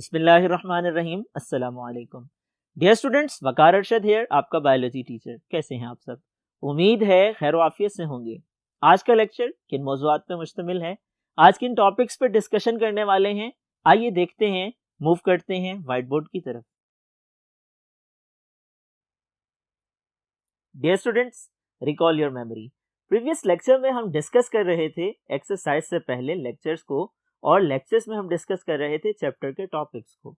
बिस्मिल्लाहिर्रहमानिर्रहीम, अस्सलामु अलैकुम। Dear students, Waqar Arshad here, आपका बायोलॉजी टीचर। कैसे हैं आप सब? उम्मीद है खैर आफियत से होंगे। आज का लेक्चर किन मौज़ूआत पे मुश्तमिल है, आज किन टॉपिक्स पे डिस्कशन करने वाले हैं, आइए देखते हैं, मूव करते हैं व्हाइट बोर्ड की तरफ। Dear students, recall your memory. Previous lecture में हम डिस्कस कर रहे थे एक्सरसाइज से पहले लेक्चर्स को, और लेक्चर्स में हम डिस्कस कर रहे थे चैप्टर के टॉपिक्स को।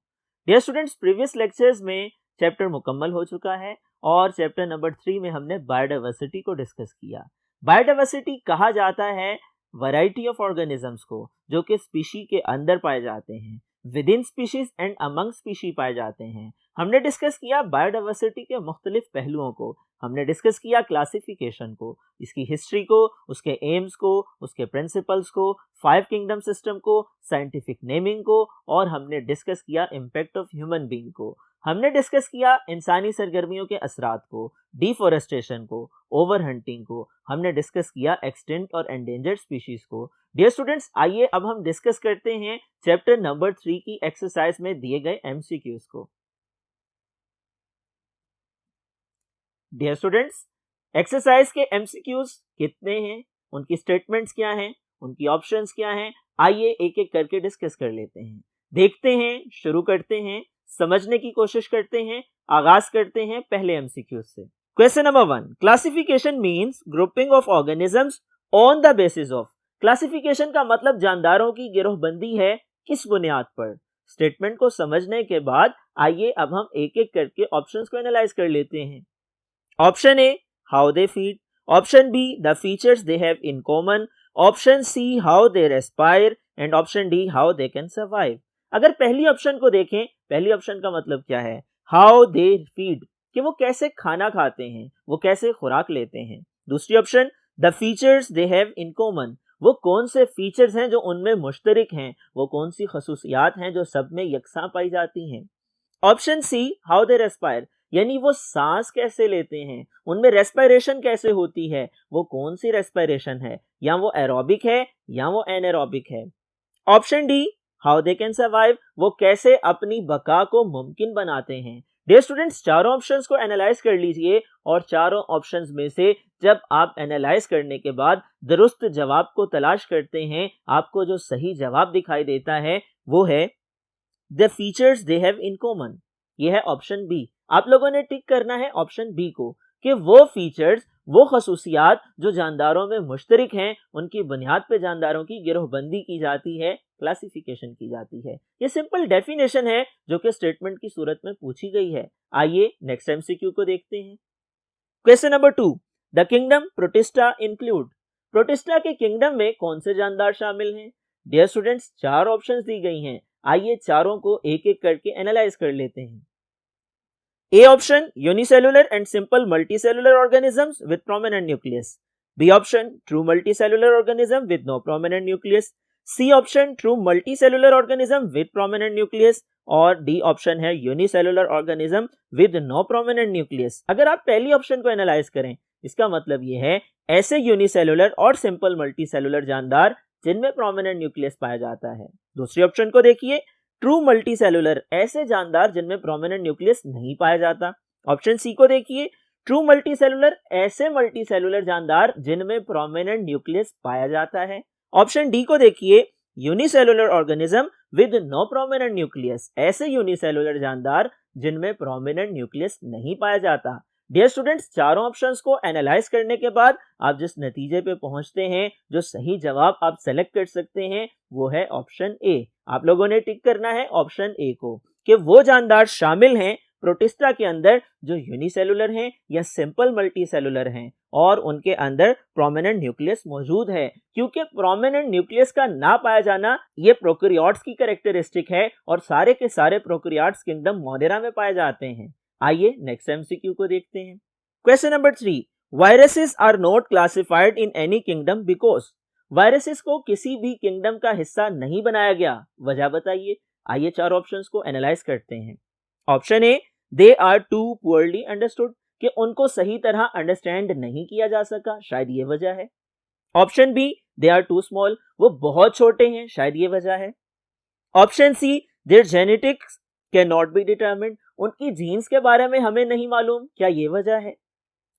डियर स्टूडेंट्स, प्रीवियस लेक्चर्स में चैप्टर मुकम्मल हो चुका है और चैप्टर नंबर 3 में हमने बायोडाइवर्सिटी को डिस्कस किया। बायोडाइवर्सिटी कहा जाता है वैरायटी ऑफ ऑर्गेनिजम्स को जो कि स्पीशी के अंदर पाए जाते हैं, with in species and among species पाए जाते हैं। हमने डिस्कस किया बायोडाइवर्सिटी के मुख्तलिफ पहलुओं को, हमने डिस्कस किया क्लासिफिकेशन को, इसकी हिस्ट्री को, उसके एम्स को, उसके प्रिंसिपल्स को, 5 किंगडम सिस्टम को, साइंटिफिक नेमिंग को, और हमने डिस्कस किया इम्पैक्ट ऑफ ह्यूमन बीइंग को। हमने डिस्कस किया इंसानी सरगर्मियों के असरात को, डिफॉरेस्टेशन को, ओवर हंटिंग को, हमने डिस्कस किया एक्सटिंक्ट और एंडेंजर्ड स्पीशीज को। डियर स्टूडेंट्स, आइए अब हम डिस्कस करते हैं चैप्टर नंबर 3 की एक्सरसाइज में दिए गए एमसीक्यूज को। डियर स्टूडेंट्स, एक्सरसाइज के एमसीक्यूज कितने हैं, उनकी स्टेटमेंट्स क्या हैं, उनकी ऑप्शंस क्या हैं, आइए एक एक करके डिस्कस कर लेते हैं। देखते हैं, शुरू करते हैं, समझने की कोशिश करते हैं। आगाज करते हैं पहले एमसीक्यूज से। Question number 1, classification means grouping of organisms on the basis of. Classification का मतलब जानदारों की गिरोहबंदी है, किस बुनियाद पर। स्टेटमेंट को समझने के बाद आइए अब हम एक एक करके ऑप्शंस को एनालाइज कर लेते हैं। Option A, how they feed. Option B, the features they have in common. Option C, how they respire. And option D, how they can survive. अगर पहली ऑप्शन को देखें, पहली ऑप्शन का मतलब क्या है, हाउ दे फीड, कि वो कैसे खाना खाते हैं, वो कैसे खुराक लेते हैं। दूसरी option, the features they have in common, वो कौन से फीचर्स हैं जो उनमें मुश्तरिक हैं, वो कौन सी खसूसियात हैं जो सब में यकसां पाई जाती हैं। Option C, how they respire, यानी वो सांस कैसे लेते हैं, उनमें रेस्पिरेशन कैसे होती है, वो कौन सी रेस्पिरेशन है, या वो एरोबिक है या वो एनारोबिक है। Option D, how they can survive, वो कैसे अपनी बका को मुमकिन बनाते हैं। डियर स्टूडेंट्स, चारों ऑप्शंस को एनालाइज कर लीजिए और चारों ऑप्शंस में से जब आप एनालाइज करने के बाद दुरुस्त जवाब को तलाश करते हैं, आपको जो सही जवाब दिखाई देता है वो है the features they have in common. ये है ऑप्शन बी। आप लोगों ने टिक करना है ऑप्शन बी को, कि वो फीचर्स, वो खसूसियात जो जानदारों में मुश्तरिक हैं, उनकी बुनियाद पे जानदारों की गिरोहबंदी की जाती है, क्लासिफिकेशन की जाती है। ये सिंपल डेफिनेशन है जो कि स्टेटमेंट की सूरत में पूछी गई है। आइए नेक्स्ट एमसीक्यू को देखते हैं। Question number 2, the kingdom protista include. Protista के किंगडम में कौन से जानदार शामिल हैं। डियर स्टूडेंट्स, 4 ऑप्शंस दी गई हैं, आइए चारों को एक एक करके एनालाइज कर लेते हैं। A option, unicellular and simple multicellular organisms with prominent nucleus. B option, true multicellular organism with no prominent nucleus. C option, true multicellular organism with prominent nucleus. और D option है unicellular organism with no prominent nucleus. अगर आप पहली option को analyse करें, इसका मतलब ये है ऐसे यूनिसेलुलर और सिंपल मल्टीसेलुलर जानदार जिनमें प्रोमिनेंट न्यूक्लियस पाया जाता है। दूसरी ऑप्शन को देखिए, ट्रू मल्टीसेलुलर, ऐसे जानदार जिनमें प्रोमिनेंट न्यूक्लियस नहीं पाया जाता। ऑप्शन सी को देखिए, ट्रू मल्टीसेलुलर, ऐसे मल्टीसेलुलर जानदार जिनमें प्रोमिनेंट न्यूक्लियस पाया जाता है। ऑप्शन डी को देखिए, unicellular organism with no prominent nucleus, ऐसे यूनिसेलुलर जानदार जिनमें प्रोमिनेंट न्यूक्लियस नहीं पाया जाता। डियर स्टूडेंट्स, चारों ऑप्शंस को एनालाइज करने के बाद आप जिस नतीजे पे पहुंचते हैं, जो सही जवाब आप सेलेक्ट कर सकते हैं, वो है ऑप्शन ए। आप लोगों ने टिक करना है ऑप्शन ए को, कि वो जानदार शामिल हैं प्रोटिस्टा के अंदर जो यूनिसेलुलर हैं या सिंपल मल्टीसेलुलर हैं और उनके अंदर प्रोमिनेंट न्यूक्लियस मौजूद है। क्योंकि प्रोमिनेंट न्यूक्लियस का ना पाया जाना ये प्रोकैरियोट्स की कैरेक्टरिस्टिक है और सारे के सारे प्रोकैरियोट्स किंगडम मोनेरा में पाए जाते हैं। आइए नेक्स्ट एमसीक्यू को देखते हैं। Question number 3, viruses are not classified in any kingdom because. Viruses को किसी भी किंगडम का हिस्सा नहीं बनाया गया, वजह बताइए। आइए चार ऑप्शंस को एनालाइज करते हैं। Option A, they are too poorly understood, कि उनको सही तरह अंडरस्टैंड नहीं किया जा सका, शायद ये वजह है। Option B, they are too small, वो बहुत छोटे हैं, शायद ये वजह है। Option C, their genetics can not be determined, उनकी जीन्स के बारे में हमें नहीं मालूम, क्या ये वजह है?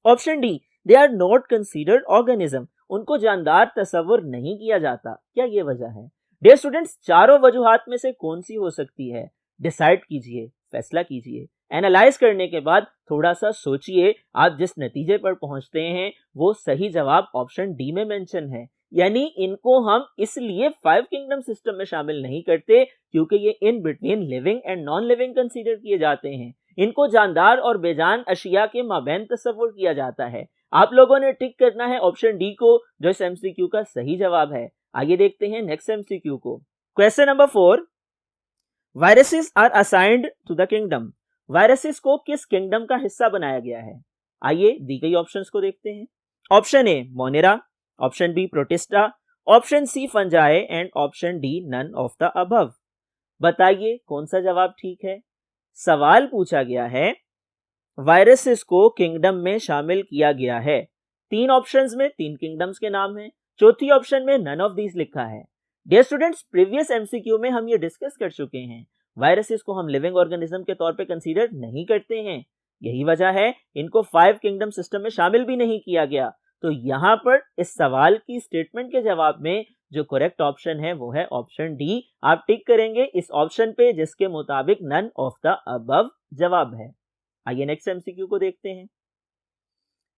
Option D, they are not considered organism, उनको जानदार तस्वुर नहीं किया जाता, क्या ये वजह है? डियर स्टूडेंट्स, चारों वजूहात में से कौन सी हो सकती है? डिसाइड कीजिए, फैसला कीजिए। एनालाइज करने के बाद थोड़ा सा सोचिए, आप जिस नतीजे पर पहुंचते हैं वो सही जवाब ऑप्शन डी में मेंशन है। यानी इनको हम इसलिए 5 किंगडम सिस्टम में शामिल नहीं करते क्योंकि ये in between living and non living consider किए जाते हैं। इनको जानदार और बेजान अशिया के माबैन तस्वुर किया जाता है। आप लोगों ने टिक करना है ऑप्शन डी को, जो इस एमसीक्यू का सही जवाब है। आइए देखते हैं नेक्स्ट एमसीक्यू को। Question number 4, viruses are assigned to the kingdom, viruses को किस किंगडम का हिस्सा बनाया गया है? आइए दी गई ऑप्शंस को देखते हैं। Option A Monera, option B Protista, option C Fungi and option D none of the above. बताइए कौन सा जवाब ठीक है? सवाल पूछा गया है, वायरसेस को किंगडम में शामिल किया गया है। 3 ऑप्शंस में 3 किंगडम्स के नाम हैं, चौथी ऑप्शन में नन ऑफ दीज लिखा है। डियर स्टूडेंट्स, प्रीवियस एमसीक्यू में हम ये डिस्कस कर चुके हैं, वायरसेस को हम लिविंग ऑर्गेनिज्म के तौर पे कंसीडर नहीं करते हैं। यही वजह है इनको 5 किंगडम सिस्टम में शामिल भी नहीं किया गया। तो यहाँ पर इस सवाल की स्टेटमेंट के जवाब में जो करेक्ट ऑप्शन है वो है ऑप्शन डी। आप टिक करेंगे इस ऑप्शन पे जिसके मुताबिक नन ऑफ द अबव जवाब है। आइए नेक्स्ट एमसीक्यू को देखते हैं।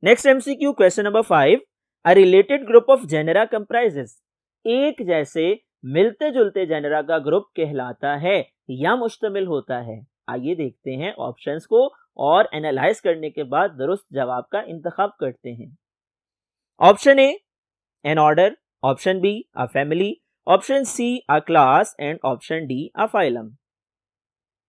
Next MCQ question number 5, a related group of genera comprises, एक जैसे मिलते जुलते जेनेरा का ग्रुप कहलाता है या मुश्तमिल होता है। आइए देखते हैं ऑप्शंस को और एनालाइज करने के बाद दुरुस्त जवाब का इंतखाब करते हैं। Option A an order, option B a family, option C a class and option D a phylum.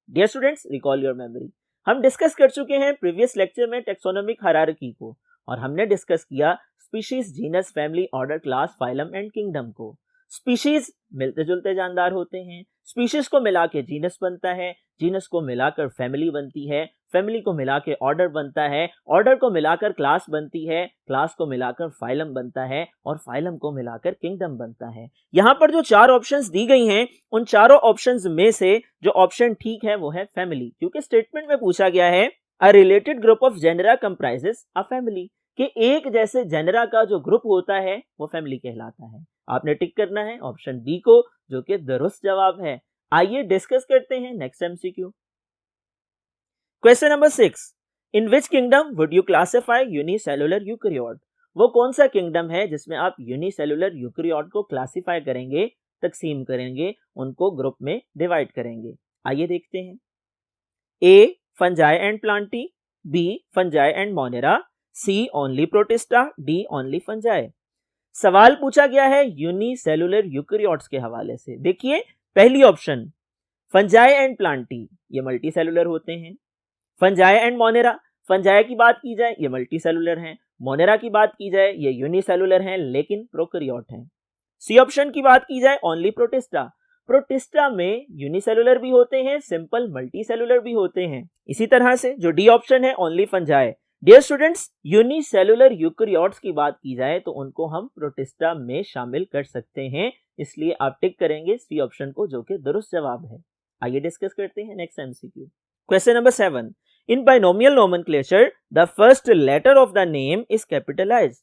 Dear students, recall your memory. हम डिस्कस कर चुके हैं प्रीवियस लेक्चर में टेक्सोनोमिक हायरार्की को, और हमने डिस्कस किया species, genus, family, order, class, phylum and kingdom को। स्पीशीज मिलते जुलते जानदार होते हैं, स्पीशीज को मिला के जीनस बनता है, जीनस को मिलाकर फैमिली बनती है, फैमिली को मिला के ऑर्डर बनता है, ऑर्डर को मिलाकर क्लास बनती है, क्लास को मिलाकर फाइलम बनता है, और फाइलम को मिलाकर किंगडम बनता है। यहाँ पर जो 4 ऑप्शंस दी गई हैं, उन चारों ऑप्शंस में से जो ऑप्शन ठीक है वो है फैमिली, क्योंकि स्टेटमेंट में पूछा गया है a related group of genera comprises a family, कि एक जैसे जेनेरा का जो ग्रुप होता है वो फैमिली कहलाता है। आपने टिक करना है ऑप्शन डी को, जो कि दुरुस्त जवाब है। आइए डिस्कस करते हैं next MCQ. Question number 6, in which kingdom would you classify unicellular eukaryote, वो कौन सा किंगडम है जिसमें आप यूनिसेलुलर यूकैरियोट को क्लासिफाई करेंगे, तकसीम करेंगे, उनको ग्रुप में डिवाइड करेंगे। आइए देखते हैं। A fungi and plantae, B fungi and monera, C only protista, D only fungi. सवाल पूछा गया है यूनिसेलुलर यूकैरियोट्स के हवाले से। देखिए पहली ऑप्शन फंजाई एंड प्लांटी, ये मल्टी सेलुलर होते हैं। फंजाई एंड मोनेरा, फंजाई की बात की जाए ये मल्टी सेलुलर हैं, मोनेरा की बात की जाए ये यूनिसेलुलर हैं लेकिन प्रोकैरियोट हैं। सी ऑप्शन की बात की जाए ओनली प्रोटिस्टा, प्रोटिस्टा में यूनिसेलुलर भी होते हैं, सिंपल मल्टी सेलुलर भी होते हैं। इसी तरह से जो डी ऑप्शन है only fungi. Dear students, unicellular eukaryotes की बात की जाए तो उनको हम प्रोटिस्टा में शामिल कर सकते हैं, इसलिए आप टिक करेंगे सी ऑप्शन को, जो कि दुरुस्त जवाब है। आइए डिस्कस करते हैं next MCQ. Question number 7, in binomial nomenclature the first letter of the name is capitalised.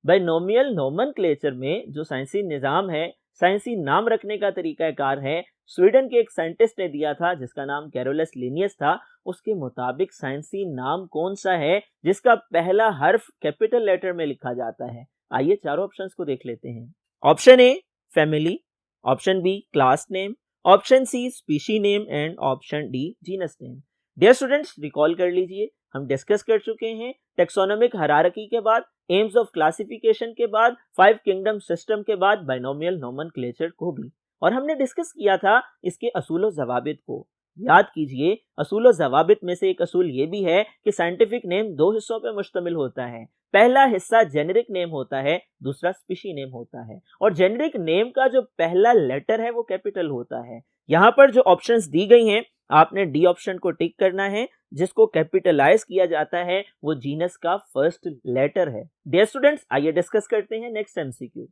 Binomial nomenclature में जो साइंसी निजाम है, साइंसी नाम रखने का तरीकाकार है, स्वीडन के एक साइंटिस्ट ने दिया था जिसका नाम कैरोलस लिनियस था। उसके मुताबिक साइंसी नाम कौन सा है जिसका पहला हर्फ कैपिटल लेटर में लिखा जाता है? आइए चारों ऑप्शंस को देख लेते हैं। Option A family, option B class name, option C species name and option D genus name. Dear students, recall कर लीजिए, हम डिस्कस कर चुके हैं टेक्सोनोमिक हायरार्की के बाद, एम्स ऑफ क्लासिफिकेशन के बाद, 5 किंगडम सिस्टम के बाद बाइनोमियल नोमेनक्लेचर को भी, और हमने डिस्कस किया था इसके असूल व ज़वाबित को। याद कीजिए, असूल व ज़वाबित में से एक असूल ये भी है कि साइंटिफिक नेम 2 हिस्सों पर मुश्तमिल होता है। पहला हिस्सा जेनेरिक नेम होता है, दूसरा स्पीशी नेम होता है, और जेनेरिक नेम का जो पहला लेटर है वो कैपिटल होता है। यहाँ पर जो ऑप्शंस दी गई हैं, आपने डी ऑप्शन को टिक करना है, जिसको कैपिटलाइज किया जाता है वो जीनस का फर्स्ट लेटर है। डियर स्टूडेंट्स, आइए डिस्कस करते हैं next MCQ.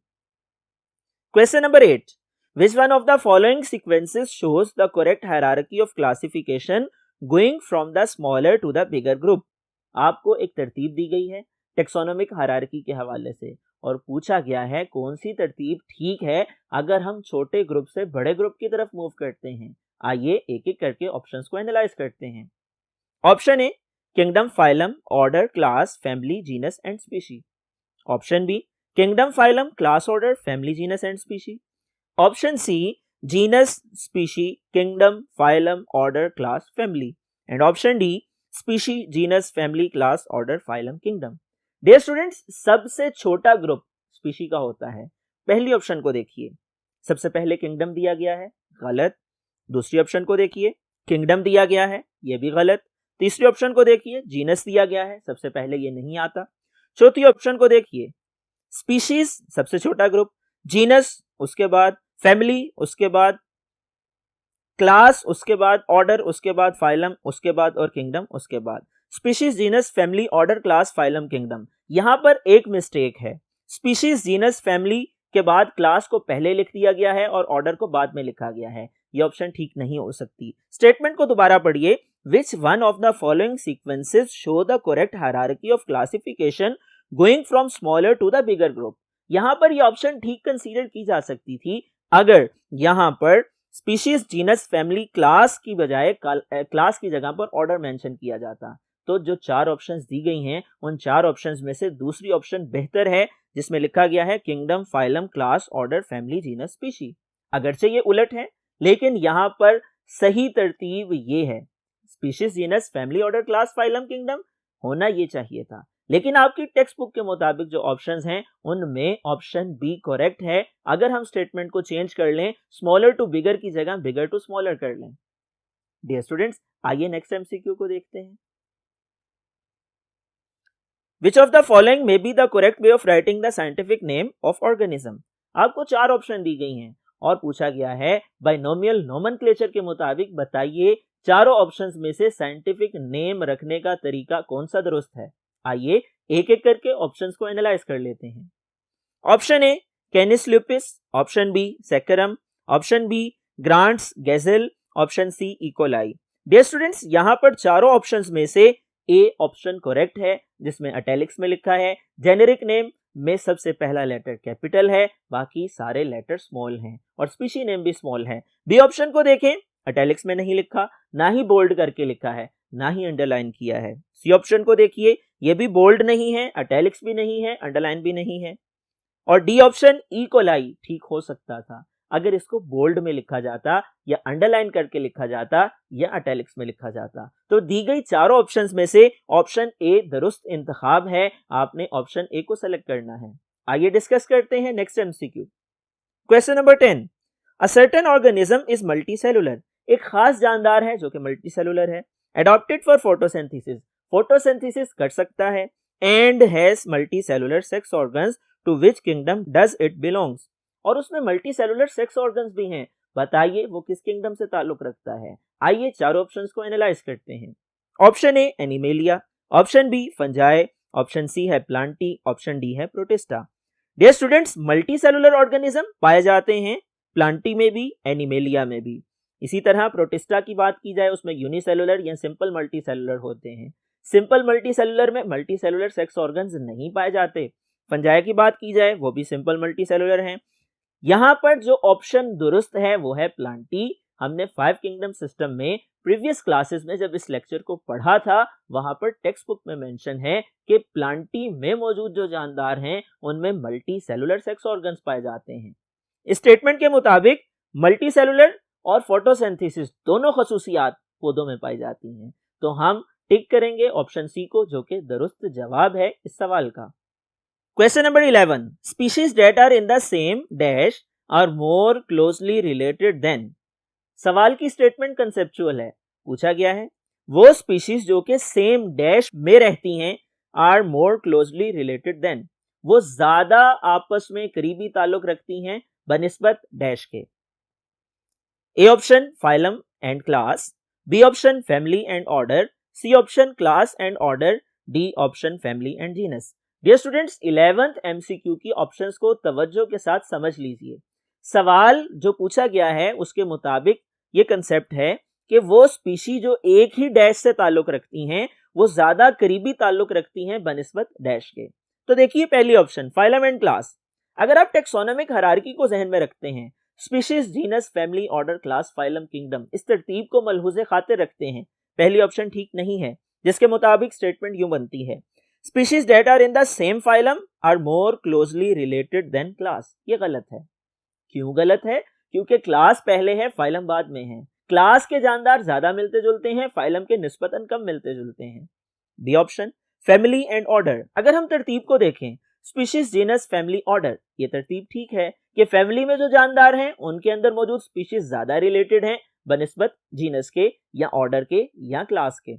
Question number 8, Which one of the following sequences shows the correct hierarchy of classification going from the smaller to the bigger group? आपको एक तरतीब दी गई है टेक्सोनोमिक हायरार्की के हवाले से और पूछा गया है कौन सी तरतीब ठीक है अगर हम छोटे ग्रुप से बड़े ग्रुप की तरफ मूव करते हैं। आइए एक एक करके ऑप्शंस को एनालाइज करते हैं। Option A kingdom, phylum, order, class, family, genus and species. Option B kingdom, phylum, class, order, family, genus and species. Option C genus, species, kingdom, phylum, order, class, family. And option D species, genus, family, class, order, phylum, kingdom. Dear students, सबसे छोटा group species का होता है। पहली option को देखिए, सबसे पहले किंगडम दिया गया है, गलत। दूसरी ऑप्शन को देखिए, किंगडम दिया गया है, यह भी गलत। तीसरी ऑप्शन को देखिए, जीनस दिया गया है, सबसे पहले ये नहीं आता। चौथी ऑप्शन को देखिए, स्पीशीज सबसे छोटा ग्रुप, जीनस उसके बाद फैमिली, उसके बाद क्लास, उसके बाद ऑर्डर, उसके बाद फाइलम, उसके बाद और किंगडम उसके बाद। Species, genus, family, order, class, phylum, kingdom. यहां पर एक मिस्टेक है, स्पीशीज, जीनस, फैमिली के बाद क्लास को पहले लिख दिया गया है और ऑर्डर को बाद में लिखा गया है। यह ऑप्शन ठीक नहीं हो सकती। स्टेटमेंट को दोबारा पढ़िए। Which one of the following sequences show the correct hierarchy of classification going from smaller to the bigger group? यहां पर यह ऑप्शन ठीक कंसीडर की जा सकती थी अगर यहां पर स्पीशीज, जीनस, फैमिली, क्लास की बजाय क्लास की जगह पर ऑर्डर मेंशन किया जाता। तो जो चार ऑप्शंस दी गई हैं उन चार ऑप्शंस में से दूसरी ऑप्शन बेहतर है जिसमें लिखा गया है kingdom, phylum, class, order, family, genus, species. अगरचे ये उलट है लेकिन यहां पर सही तरतीब ये है, species, genus, family, order, class, phylum, kingdom होना ये चाहिए था। लेकिन आपकी टेक्स्ट बुक के मुताबिक जो ऑप्शंस हैं उनमें ऑप्शन बी करेक्ट है। अगर हम स्टेटमेंट को चेंज कर लें, स्मॉलर टू बिगर की जगह बिगर टू स्मॉलर कर लें। डियर स्टूडेंट्स, आइए नेक्स्ट एमसीक्यू को देखते हैं। Which of the following may be the correct way of writing the scientific name of organism? आपको चार ऑप्शन दी गई हैं और पूछा गया है बाइनोमियल नोमेनक्लेचर के मुताबिक बताइए चारों ऑप्शंस में से साइंटिफिक नेम रखने का तरीका कौन सा दुरुस्त है। आइए एक एक करके ऑप्शंस को एनालाइज कर लेते हैं। Option A canis lupus, option B saccharum, option B Grant's gazelle, option C E coli. Dear students, यहां पर चारों ऑप्शंस में से ए ऑप्शन करेक्ट है जिसमें इटैलिक्स में लिखा है जेनेरिक नेम में सबसे पहला लेटर कैपिटल है, बाकी सारे लेटर स्मॉल हैं और स्पीशी नेम भी स्मॉल है। बी ऑप्शन को देखें, इटैलिक्स में नहीं लिखा, ना ही बोल्ड करके लिखा है, ना ही अंडरलाइन किया है। सी ऑप्शन को देखिए, ये भी बोल्ड नहीं है, इटैलिक्स भी नहीं है, अंडरलाइन भी नहीं है। और डी ऑप्शन इकोलाई ठीक हो सकता था अगर इसको बोल्ड में लिखा जाता या अंडरलाइन करके लिखा जाता या इटैलिक्स में लिखा जाता। तो दी गई चारों ऑप्शंस में से ऑप्शन ए दुरुस्त इंतखाब है। आपने ऑप्शन ए को सेलेक्ट करना है। आइए डिस्कस करते हैं next MCQ. Question number 10, a certain organism is multicellular. एक खास जानदार है जो कि मल्टीसेलुलर है, एडॉप्टेड फॉर फोटोसिंथेसिस, फोटोसिंथेसिस कर सकता है, and has multicellular sex organs to which kingdom does it belongs. और उसमें मल्टीसेलुलर सेक्स ऑर्गन्स भी हैं। बताइए वो किस किंगडम से ताल्लुक रखता है। आइए चारों ऑप्शंस को एनालाइज करते हैं। Option A Animalia, option B Fungi, option C है प्लांटी, ऑप्शन डी है Protista. Dear students, multicellular organism पाए जाते हैं प्लांटी में भी, एनिमेलिया में भी। इसी तरह प्रोटिस्टा की बात की जाए उसमें यूनिसेलुलर या सिंपल मल्टीसेलुलर होते हैं। सिंपल मल्टीसेलुलर में मल्टीसेलुलर सेक्स ऑर्गन्स नहीं पाए जाते। फंजाई की बात की जाए वो भी सिंपल मल्टीसेलुलर हैं। यहां पर जो ऑप्शन दुरुस्त है वो है प्लांटी। हमने 5 किंगडम सिस्टम में प्रीवियस क्लासेस में जब इस लेक्चर को पढ़ा था वहां पर टेक्स्ट बुक में मेंशन है कि प्लांटी में मौजूद जो जानदार हैं उनमें मल्टी सेलुलर सेक्स ऑर्गन्स पाए जाते हैं। इस स्टेटमेंट के मुताबिक मल्टी सेलुलर और फोटोसिंथेसिस दोनों खसूसियात पौधों में पाई जाती हैं। तो हम टिक करेंगे ऑप्शन सी को जो कि दुरुस्त जवाब है इस सवाल का। Question number 11. Species that are in the same dash are more closely related than. सवाल की स्टेटमेंट कंसेप्चुअल है। पूछा गया है वो स्पीशीज जो कि सेम डैश में रहती हैं are more closely related than, वो ज्यादा आपस में करीबी ताल्लुक रखती हैं बनिस्बत डैश के। A option phylum and class, B option family and order, C option class and order, D option family and genus. Dear students, 11th MCQ की ऑप्शंस को तवज्जो के साथ समझ लीजिए। सवाल जो पूछा गया है उसके मुताबिक ये कंसेप्ट है कि वो स्पीशी जो एक ही डैश से ताल्लुक रखती हैं वो ज्यादा करीबी ताल्लुक रखती हैं बनिस्बत डैश के। तो देखिए पहली ऑप्शन फाइलम एंड क्लास। अगर आप टेक्सोनोमिक हायरार्की को जहन में रखते हैं, species, genus, family, order, class, phylum, kingdom, इस तरतीब को मलहूज़े खातिर रखते हैं, पहली ऑप्शन ठीक नहीं है, जिसके मुताबिक स्टेटमेंट यूं बनती है species that are in the same phylum are more closely related than class. ये गलत है। क्यों गलत है? क्योंकि क्लास पहले है, फाइलम बाद में है। क्लास के जानदार ज्यादा मिलते जुलते हैं, फाइलम के निस्बतन कम मिलते जुलते हैं। D option family and order. अगर हम तरतीब को देखें, स्पीशीज, जीनस, फैमिली, ऑर्डर, ये तरतीब ठीक है कि फैमिली में जो जानदार हैं उनके अंदर मौजूद स्पीशीज ज्यादा रिलेटेड हैं बनिस्बत जीनस के या ऑर्डर के या क्लास के।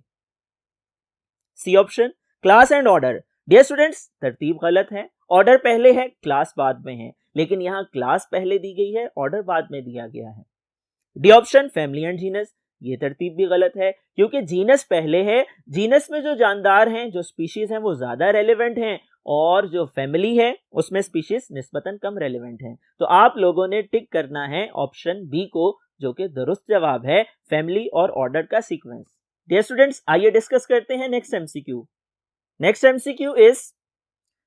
C option class and order. Dear students, तरतीब गलत है। ऑर्डर पहले है, क्लास बाद में है, लेकिन यहाँ क्लास पहले दी गई है, ऑर्डर बाद में दिया गया है। D option family and genus. ये तरतीब भी गलत है क्योंकि जीनस पहले है, जीनस में जो जानदार हैं, जो स्पीशीज हैं वो ज्यादा रेलेवेंट हैं और जो फैमिली है उसमें स्पीशीज निस्बतन कम रेलेवेंट हैं। तो आप लोगों ने टिक करना है ऑप्शन बी को, जो कि दुरुस्त जवाब है, फैमिली और ऑर्डर का सीक्वेंस। डियर स्टूडेंट्स, आइए डिस्कस करते हैं next MCQ. Next MCQ is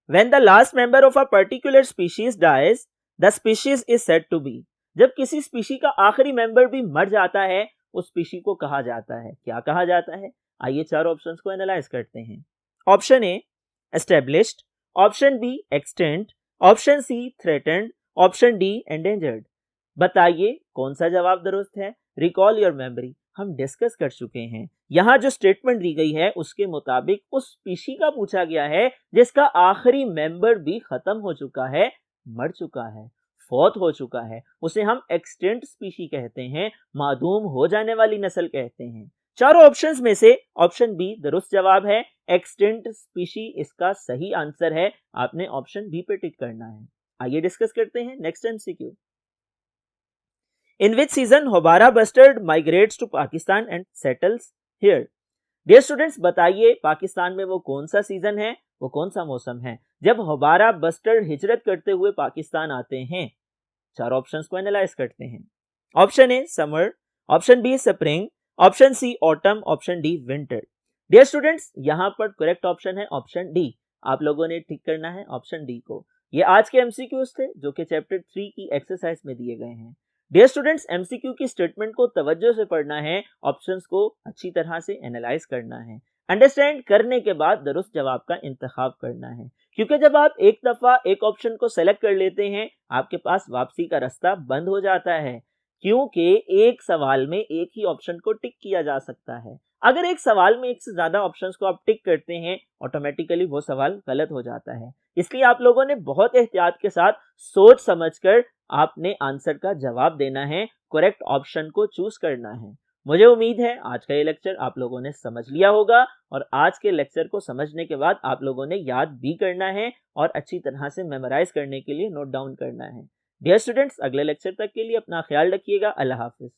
when the last member of a particular species dies the species is said to be. जब किसी स्पीशी का आखिरी मेंबर भी मर जाता है उस स्पीशी को कहा जाता है, क्या कहा जाता है? आइए चार ऑप्शंस को एनालाइज करते हैं। Option A established, option B extant, option C threatened, option D endangered. बताइए कौन सा जवाब दुरुस्त है? रिकॉल योर मेमोरी, हम डिस्कस कर चुके हैं। यहाँ जो स्टेटमेंट दी गई है उसके मुताबिक उस स्पीशी का पूछा गया है जिसका आखिरी मेंबर भी खत्म हो चुका है, मर चुका है, फौत हो चुका है, उसे हम एक्सटेंट स्पीशी कहते हैं, मादूम हो जाने वाली नस्ल कहते हैं। चारों ऑप्शंस में से ऑप्शन बी दुरुस्त जवाब है, एक्सटेंट स्पीशी इसका सही आंसर है। आपने ऑप्शन बी पे टिक करना है। आइए डिस्कस करते हैं next MCQ. In which season houbara bustard migrates to Pakistan and settles here. Dear students, बताइए पाकिस्तान में वो कौन सा सीजन है, वो कौन सा मौसम है जब होबारा बस्टर्ड हिजरत करते हुए पाकिस्तान आते हैं? चार ऑप्शंस को एनालाइज करते हैं। Option A summer, option B spring, option C autumn, option D winter. Dear students, यहां पर करेक्ट ऑप्शन है ऑप्शन डी। आप लोगों ने टिक करना है ऑप्शन डी को। ये आज के एमसीक्यूज थे जो कि चैप्टर 3 की एक्सरसाइज में दिए गए हैं। डियर स्टूडेंट्स, एमसीक्यू की स्टेटमेंट को तवज्जो से पढ़ना है, ऑप्शंस को अच्छी तरह से एनालाइज करना है, अंडरस्टैंड करने के बाद दुरुस्त जवाब का इंतखाब करना है। क्योंकि जब आप एक दफा एक ऑप्शन को सेलेक्ट कर लेते हैं आपके पास वापसी का रास्ता बंद हो जाता है, क्योंकि एक सवाल में एक ही ऑप्शन को टिक किया जा सकता है। अगर एक सवाल में एक से ज्यादा ऑप्शंस को आप टिक करते हैं ऑटोमेटिकली वो सवाल गलत हो जाता है। इसलिए आप लोगों ने बहुत एहतियात के साथ सोच समझकर आपने आंसर का जवाब देना है, करेक्ट ऑप्शन को चूज करना है। मुझे उम्मीद है आज का ये लेक्चर आप लोगों ने समझ लिया होगा और आज के लेक्चर को समझने के बाद आप लोगों ने याद भी करना है और अच्छी तरह से मेमोराइज करने के लिए नोट डाउन करना है। डियर स्टूडेंट्स, अगले लेक्चर तक के लिए अपना ख्याल रखिएगा। अल्लाह हाफिज।